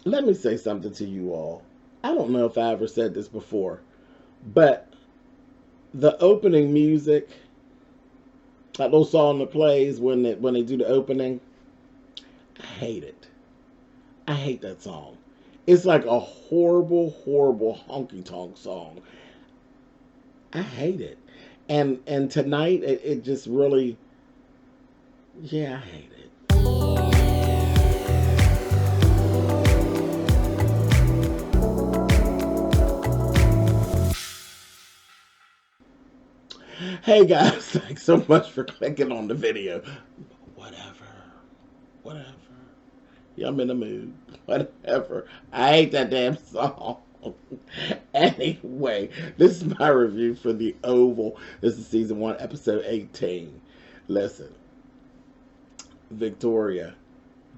Let me say something to you all. I don't know if I ever said this before, but the opening music, like those song that plays when they do the opening, I hate it. I hate that song. It's like a horrible, horrible honky tonk song. I hate it. And tonight it just really, yeah, I hate it. Hey guys, thanks so much for clicking on the video. Whatever, whatever. Yeah, I'm in the mood. Whatever. I hate that damn song. Anyway, this is my review for The Oval. This is season 1, episode 18. Listen, Victoria,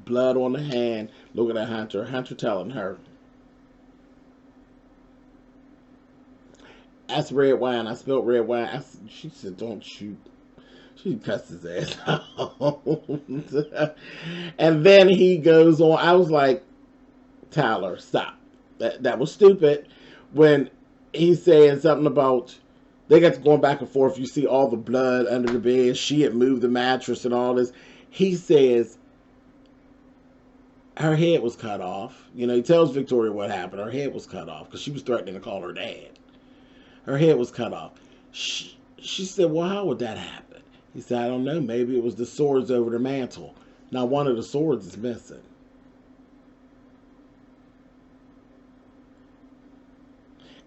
blood on the hand, looking at Hunter. Hunter telling her, that's red wine. I spilled red wine. She said, don't shoot. She cussed his ass out. And then he goes on. I was like, Tyler, stop. That was stupid. When he's saying something about they got to going back and forth. You see all the blood under the bed. She had moved the mattress and all this. He says her head was cut off. You know, he tells Victoria what happened. Her head was cut off because she was threatening to call her dad. Her head was cut off. She said, well, how would that happen? He said, I don't know. Maybe it was the swords over the mantle. Now, one of the swords is missing.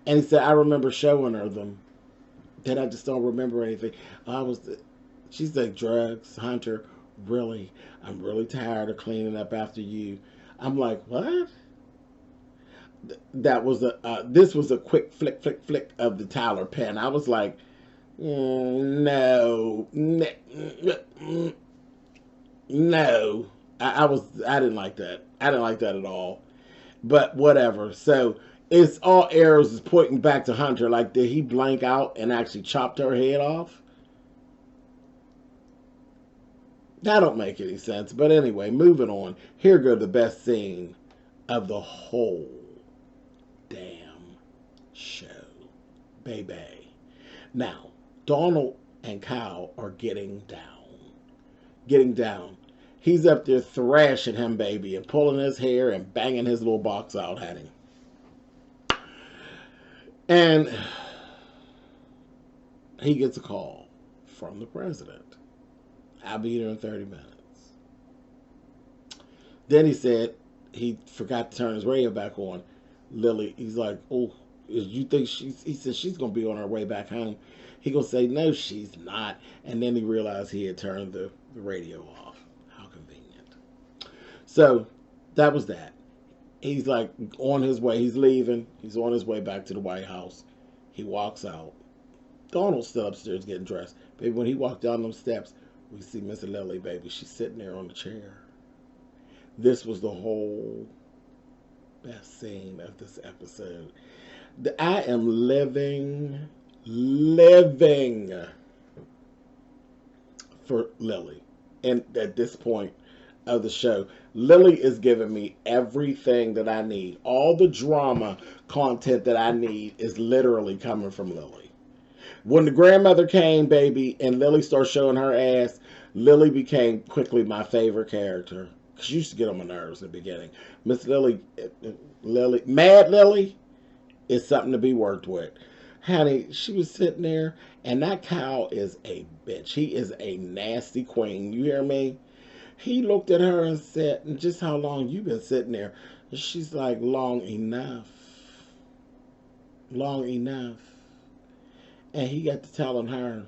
And he said, I remember showing her them. Then I just don't remember anything. She's like, drugs, Hunter, really? I'm really tired of cleaning up after you. I'm like, what? This was a quick flick, flick, flick of the Tyler pen. I was like, no, no. I didn't like that. I didn't like that at all. But whatever. So it's all arrows is pointing back to Hunter. Like, did he blank out and actually chopped her head off? That don't make any sense. But anyway, moving on. Here go the best scene of the whole damn show, baby. Now, Donald and Kyle are getting down. Getting down. He's up there thrashing him, baby, and pulling his hair and banging his little box out at him. And he gets a call from the president. I'll be here in 30 minutes. Then he said he forgot to turn his radio back on. Lily, he's like, oh, you think he said she's going to be on her way back home. He going to say, no, she's not. And then he realized he had turned the radio off. How convenient. So that was that. He's like on his way. He's leaving. He's on his way back to the White House. He walks out. Donald's still upstairs getting dressed. Baby, when he walked down them steps, we see Miss Lily, baby. She's sitting there on the chair. This was the whole best scene of this episode. I am living for Lily. And at this point of the show, Lily is giving me everything that I need. All the drama content that I need is literally coming from Lily. When the grandmother came, baby, and Lily started showing her ass, Lily became quickly my favorite character. She used to get on my nerves in the beginning. Miss Lily, Mad Lily, is something to be worked with. Honey, she was sitting there, and that cow is a bitch. He is a nasty queen. You hear me? He looked at her and said, just how long you been sitting there? She's like, long enough. Long enough. And he got to telling her,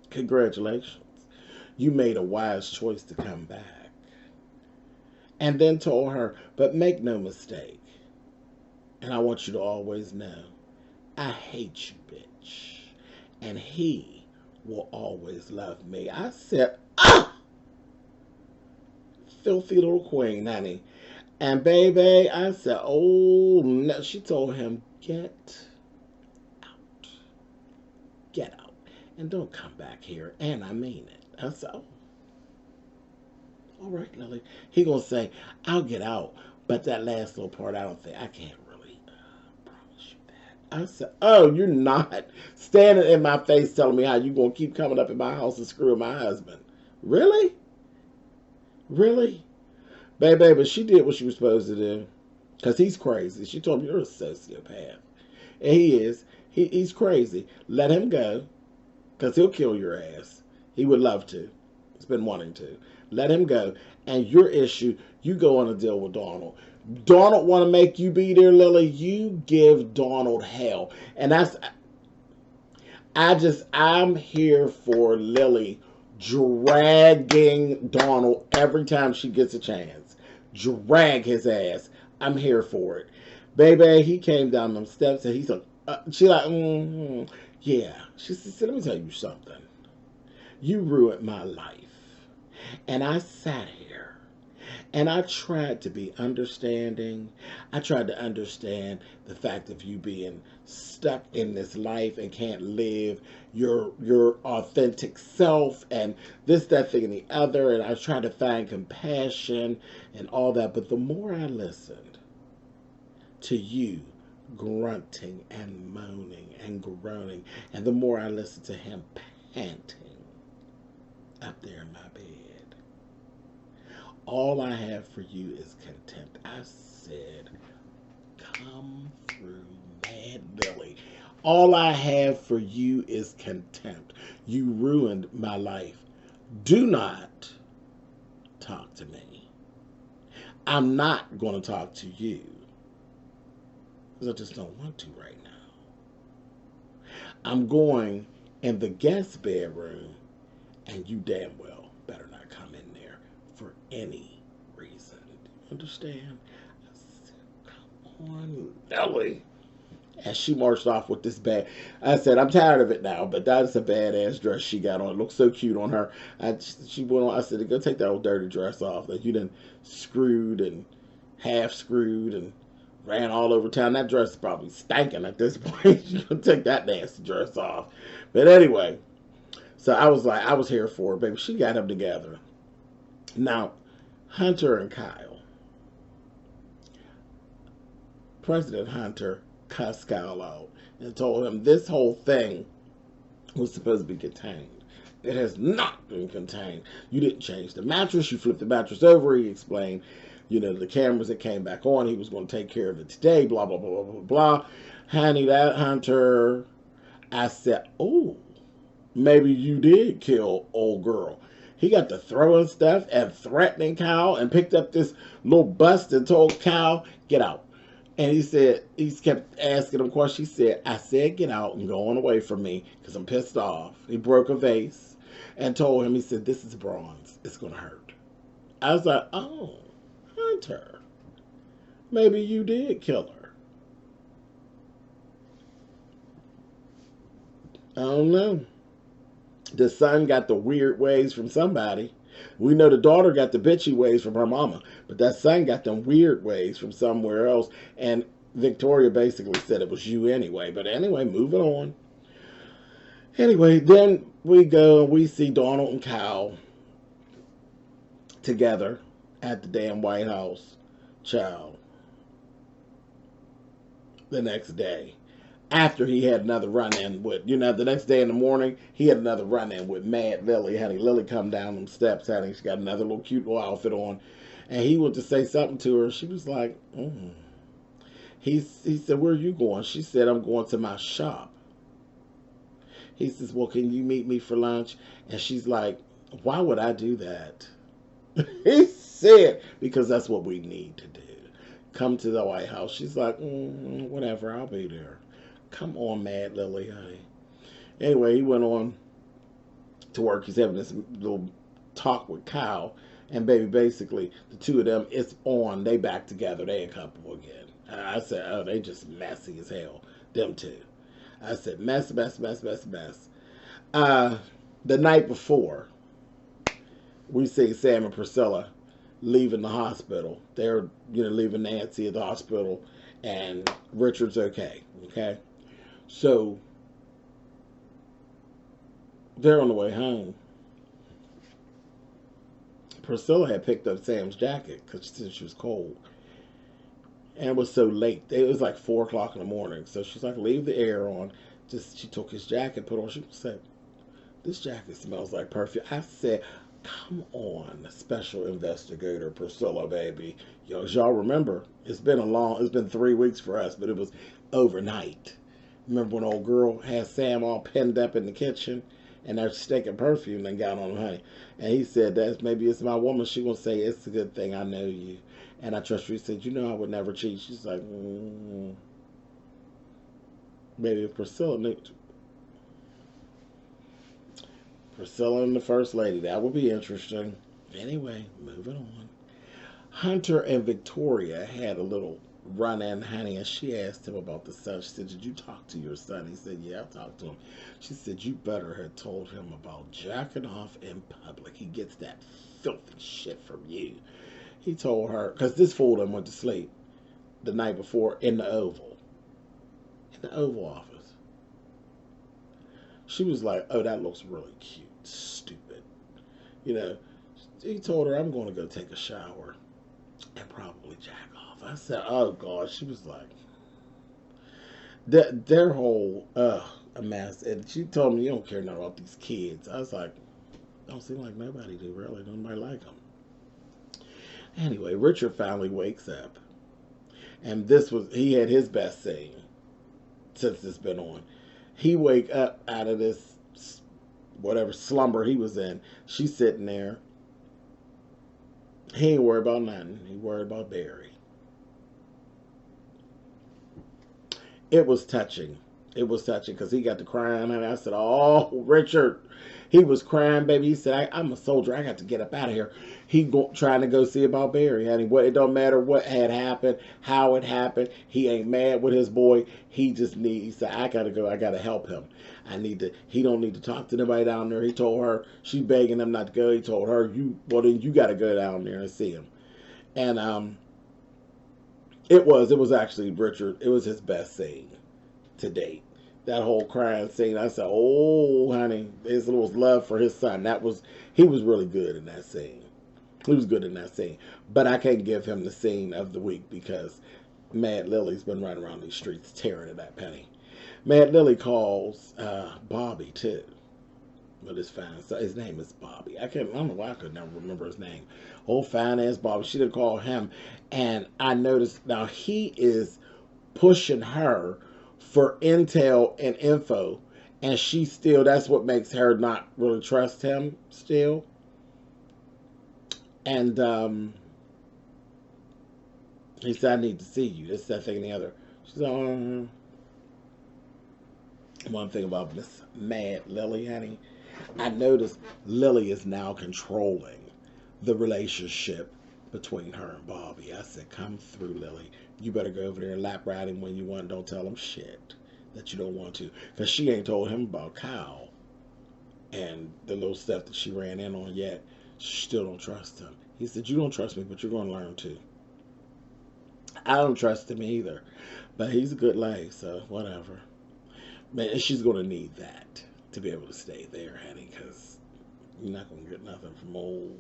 congratulations. You made a wise choice to come back. And then told her, but make no mistake. And I want you to always know, I hate you, bitch. And he will always love me. I said, ah! Filthy little queen, honey. And baby, I said, oh no. She told him, get out. Get out. And don't come back here. And I mean it. I said, oh. All right, Lily. He gonna say, I'll get out. But that last little part, I don't think, I can't really promise you that. I said, oh, you're not standing in my face telling me how you gonna keep coming up in my house and screwing my husband. Really? Really? Baby, but she did what she was supposed to do. Because he's crazy. She told me, you're a sociopath. And he is. He's crazy. Let him go. Because he'll kill your ass. He would love to. He's been wanting to. Let him go. And your issue, you go on a deal with Donald. Donald want to make you be there, Lily. You give Donald hell. And I'm here for Lily dragging Donald every time she gets a chance. Drag his ass. I'm here for it. Baby, he came down them steps and he's like, she like, yeah. She said, let me tell you something. You ruined my life. And I sat here and I tried to be understanding. I tried to understand the fact of you being stuck in this life and can't live your authentic self and this, that, thing, and the other. And I tried to find compassion and all that. But the more I listened to you grunting and moaning and groaning, and the more I listened to him panting up there in my bed, all I have for you is contempt. I said, come through, Mad Billy. All I have for you is contempt. You ruined my life. Do not talk to me. I'm not going to talk to you. Because I just don't want to right now. I'm going in the guest bedroom, and you damn well better not come in there for any reason. Understand? I said, come on, Lily. As she marched off with this bag, I said, I'm tired of it now, but that's a badass dress she got on. It looks so cute on her. She went on, I said, go take that old dirty dress off that you done screwed and half screwed and ran all over town. That dress is probably stinking at this point. You can take that nasty dress off. But anyway, so I was like, I was here for it, baby. She got them together. Now, Hunter and Kyle. President Hunter cussed Kyle out and told him this whole thing was supposed to be contained. It has not been contained. You didn't change the mattress. You flipped the mattress over. He explained, the cameras that came back on, he was going to take care of it today, blah, blah, blah, blah, blah, blah. Honey, that Hunter, I said, oh, maybe you did kill old girl. He got to throwing stuff and threatening Kyle and picked up this little bust and told Kyle, get out. And he kept asking him questions. He said, I said, get out and go on away from me because I'm pissed off. He broke a vase and told him, he said, this is bronze. It's going to hurt. I was like, oh, Hunter, maybe you did kill her. I don't know. The son got the weird ways from somebody. We know the daughter got the bitchy ways from her mama, but that son got them weird ways from somewhere else. And Victoria basically said it was you anyway. But anyway, moving on. Anyway, then we go and we see Donald and Kyle together at the damn White House. Child. The next day. After he had another run-in with, the next day in the morning, he had another run-in with Mad Lily. Honey, Lily come down them steps, honey. She got another little cute little outfit on. And he went to say something to her. She was like, He said, where are you going? She said, I'm going to my shop. He says, well, can you meet me for lunch? And she's like, why would I do that? He said, because that's what we need to do. Come to the White House. She's like, whatever, I'll be there. Come on, Mad Lily, honey. Anyway, he went on to work. He's having this little talk with Kyle. And baby, basically, the two of them, it's on. They back together. They a couple again. I said, oh, they just messy as hell. Them two. I said, mess. The night before, we see Sam and Priscilla leaving the hospital. They're, leaving Nancy at the hospital. And Richard's okay. Okay? So, they're on the way home. Priscilla had picked up Sam's jacket because she was cold. And it was so late. It was like 4 o'clock in the morning. So she's like, leave the air on. She took his jacket, put on. She said, this jacket smells like perfume. I said, come on, special investigator Priscilla, baby. As y'all remember, it's been 3 weeks for us, but it was overnight. Remember when old girl had Sam all pinned up in the kitchen and they're stinking perfume and got on him, honey. And he said, maybe it's my woman. She gonna say, it's a good thing I know you. And I trust you. He said, I would never cheat. She's like, maybe if Priscilla knew. Priscilla and the First Lady. That would be interesting. Anyway, moving on. Hunter and Victoria had a little run-in, honey, and she asked him about the son. She said, did you talk to your son? He said, yeah, I talked to him. She said, you better have told him about jacking off in public. He gets that filthy shit from you. He told her, because this fool done went to sleep the night before in the Oval office. She was like, oh, that looks really cute. Stupid. He told her, I'm going to go take a shower and probably jack off. I said, oh, God. She was like, their whole, a mess. And she told me, you don't care nothing about these kids. I was like, don't seem like nobody do, really. Nobody like them. Anyway, Richard finally wakes up. And he had his best scene since it's been on. He wake up out of this whatever slumber he was in. She's sitting there. He ain't worried about nothing. He worried about Barry. It was touching. It was touching because he got to crying. And I said, oh, Richard. He was crying, baby. He said, I'm a soldier. I got to get up out of here. Trying to go see about Barry. Honey, it don't matter what had happened, how it happened. He ain't mad with his boy. He said, I got to go. I got to help him. He don't need to talk to nobody down there. He told her, she begging him not to go. He told her, then you got to go down there and see him. And it was actually Richard. It was his best scene to date. That whole crying scene. I said, oh, honey, his little love for his son. He was really good in that scene. He was good in that scene. But I can't give him the scene of the week because Mad Lily's been running around these streets tearing at that penny. Mad Lily calls Bobby, too. With his fine. So his name is Bobby. I don't know why I could never remember his name. Old fine ass Bobby. She didn't call him. And I noticed now he is pushing her for intel and info. And that's what makes her not really trust him still. And he said, I need to see you. This, that, thing, and the other. She's like, one thing about Miss Mad Lily, honey, I noticed Lily is now controlling the relationship between her and Bobby. I said, come through, Lily. You better go over there and lap ride him when you want. Don't tell him shit that you don't want to. Because she ain't told him about Kyle and the little stuff that she ran in on yet. She still don't trust him. He said, you don't trust me, but you're going to learn to. I don't trust him either. But he's a good leg, so whatever. Man, she's going to need that to be able to stay there, honey, because you're not going to get nothing from old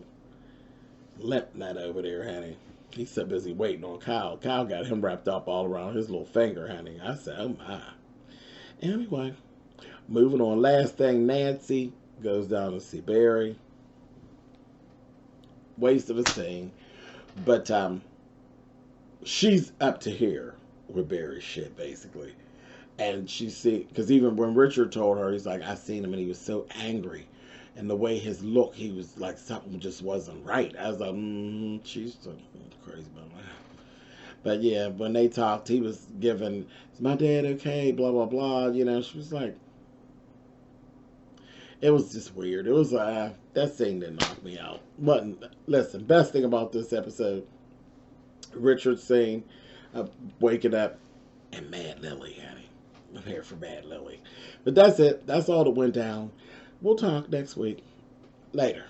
Limp Nut over there, honey. He's so busy waiting on Kyle. Kyle got him wrapped up all around his little finger, honey. I said, oh my. Anyway, moving on. Last thing, Nancy goes down to see Barry. Waste of a scene. But she's up to here with Barry's shit, basically. And because even when Richard told her, he's like, I seen him and he was so angry. And the way his look, he was like, something just wasn't right. I was like, she's so crazy about that. But yeah, when they talked, he was giving, is my dad okay? Blah, blah, blah. She was like, it was just weird. It was, that scene didn't knock me out. But listen, best thing about this episode, Richard scene, waking up, and Mad Lily, honey. I'm here for Mad Lily. But that's it. That's all that went down. We'll talk next week. Later.